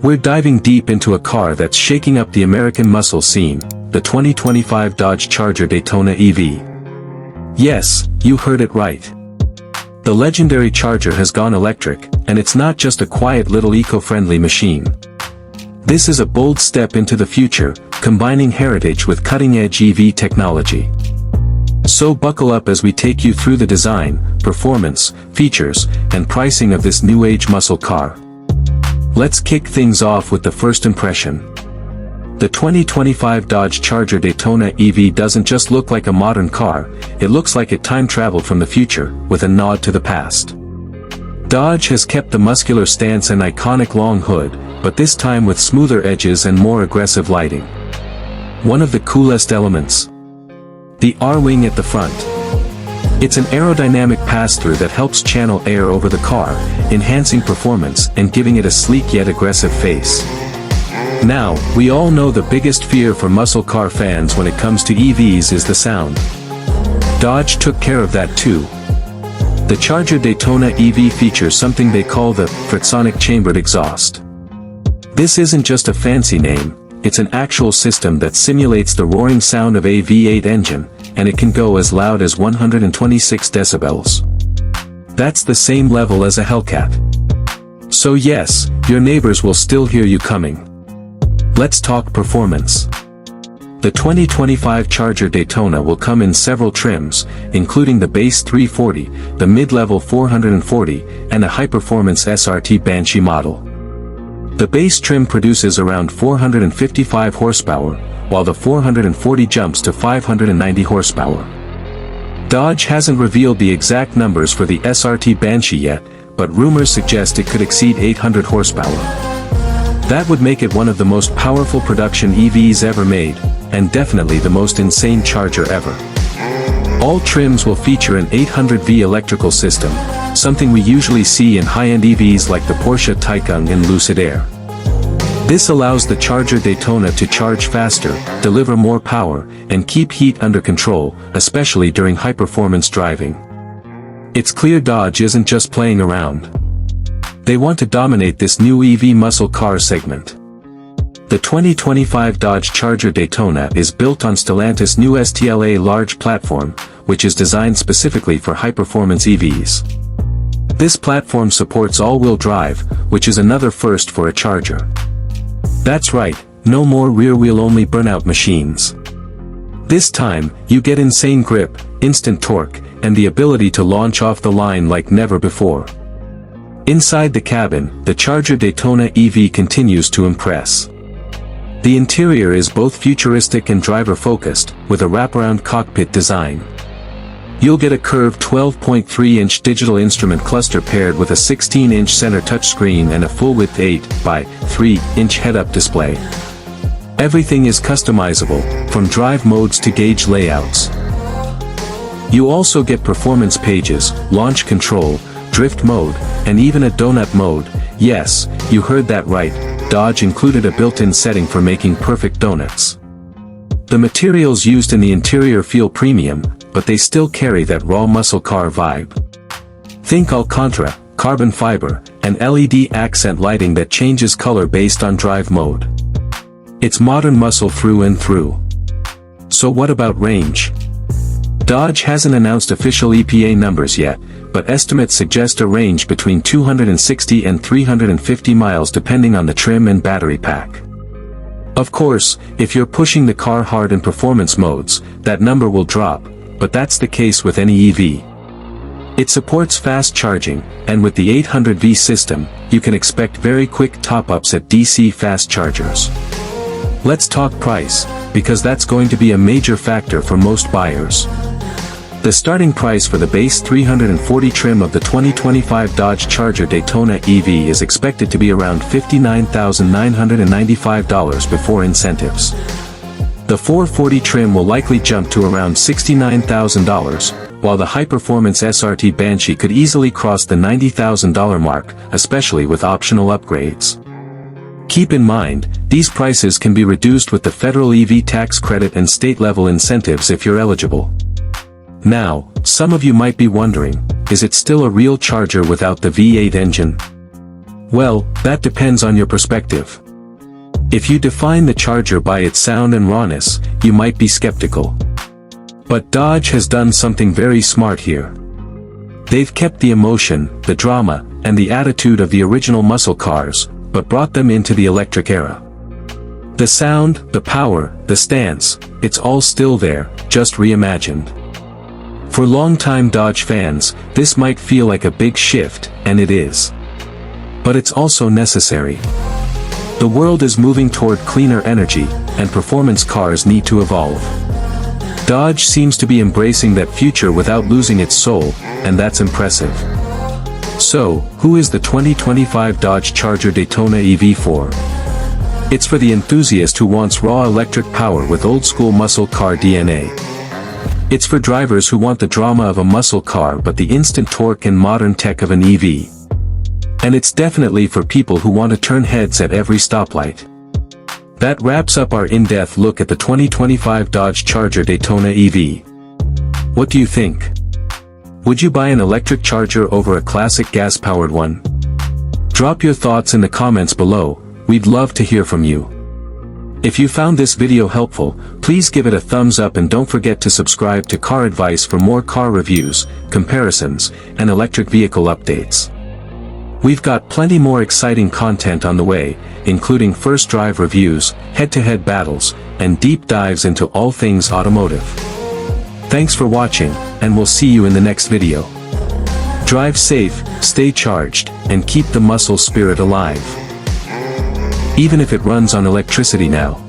We're diving deep into a car that's shaking up the American muscle scene, the 2025 Dodge Charger Daytona EV. Yes, you heard it right. The legendary Charger has gone electric, and it's not just a quiet little eco-friendly machine. This is a bold step into the future, combining heritage with cutting-edge EV technology. So buckle up as we take you through the design, performance, features, and pricing of this new-age muscle car. Let's kick things off with the first impression. The 2025 Dodge Charger Daytona EV doesn't just look like a modern car, it looks like it time-traveled from the future, with a nod to the past. Dodge has kept the muscular stance and iconic long hood, but this time with smoother edges and more aggressive lighting. One of the coolest elements. The R-wing at the front. It's an aerodynamic pass-through that helps channel air over the car, enhancing performance and giving it a sleek yet aggressive face. Now, we all know the biggest fear for muscle car fans when it comes to EVs is the sound. Dodge took care of that too. The Charger Daytona EV features something they call the Fratzonic chambered exhaust. This isn't just a fancy name, it's an actual system that simulates the roaring sound of a V8 engine, and it can go as loud as 126 decibels. That's the same level as a Hellcat. So yes, your neighbors will still hear you coming. Let's talk performance. The 2025 Charger Daytona will come in several trims, including the base 340, the mid-level 440, and a high-performance SRT Banshee model. The base trim produces around 455 horsepower, while the 440 jumps to 590 horsepower. Dodge hasn't revealed the exact numbers for the SRT Banshee yet, but rumors suggest it could exceed 800 horsepower. That would make it one of the most powerful production EVs ever made, and definitely the most insane Charger ever. All trims will feature an 800V electrical system, something we usually see in high-end EVs like the Porsche Taycan and Lucid Air. This allows the Charger Daytona to charge faster, deliver more power, and keep heat under control, especially during high-performance driving. It's clear Dodge isn't just playing around. They want to dominate this new EV muscle car segment. The 2025 Dodge Charger Daytona is built on Stellantis' new STLA large platform, which is designed specifically for high-performance EVs. This platform supports all-wheel drive, which is another first for a Charger. That's right, no more rear-wheel-only burnout machines. This time, you get insane grip, instant torque, and the ability to launch off the line like never before. Inside the cabin, the Charger Daytona EV continues to impress. The interior is both futuristic and driver-focused, with a wraparound cockpit design. You'll get a curved 12.3-inch digital instrument cluster paired with a 16-inch center touchscreen and a full-width 8x3-inch head-up display. Everything is customizable, from drive modes to gauge layouts. You also get performance pages, launch control, drift mode, and even a donut mode. Yes, you heard that right, Dodge included a built-in setting for making perfect donuts. The materials used in the interior feel premium, but they still carry that raw muscle car vibe. Think Alcantara, carbon fiber, and LED accent lighting that changes color based on drive mode. It's modern muscle through and through. So what about range? Dodge hasn't announced official EPA numbers yet, but estimates suggest a range between 260 and 350 miles depending on the trim and battery pack. Of course, if you're pushing the car hard in performance modes, that number will drop, but that's the case with any EV. It supports fast charging, and with the 800V system, you can expect very quick top-ups at DC fast chargers. Let's talk price, because that's going to be a major factor for most buyers. The starting price for the base 340 trim of the 2025 Dodge Charger Daytona EV is expected to be around $59,995 before incentives. The 440 trim will likely jump to around $69,000, while the high-performance SRT Banshee could easily cross the $90,000 mark, especially with optional upgrades. Keep in mind, these prices can be reduced with the federal EV tax credit and state-level incentives if you're eligible. Now, some of you might be wondering, is it still a real Charger without the V8 engine? Well, that depends on your perspective. If you define the Charger by its sound and rawness, you might be skeptical. But Dodge has done something very smart here. They've kept the emotion, the drama, and the attitude of the original muscle cars, but brought them into the electric era. The sound, the power, the stance, it's all still there, just reimagined. For longtime Dodge fans, this might feel like a big shift, and it is. But it's also necessary. The world is moving toward cleaner energy, and performance cars need to evolve. Dodge seems to be embracing that future without losing its soul, and that's impressive. So, who is the 2025 Dodge Charger Daytona EV for? It's for the enthusiast who wants raw electric power with old-school muscle car DNA. It's for drivers who want the drama of a muscle car but the instant torque and modern tech of an EV. And it's definitely for people who want to turn heads at every stoplight. That wraps up our in-depth look at the 2025 Dodge Charger Daytona EV. What do you think? Would you buy an electric Charger over a classic gas-powered one? Drop your thoughts in the comments below, we'd love to hear from you. If you found this video helpful, please give it a thumbs up and don't forget to subscribe to Car Advice for more car reviews, comparisons, and electric vehicle updates. We've got plenty more exciting content on the way, including first drive reviews, head-to-head battles, and deep dives into all things automotive. Thanks for watching, and we'll see you in the next video. Drive safe, stay charged, and keep the muscle spirit alive. Even if it runs on electricity now.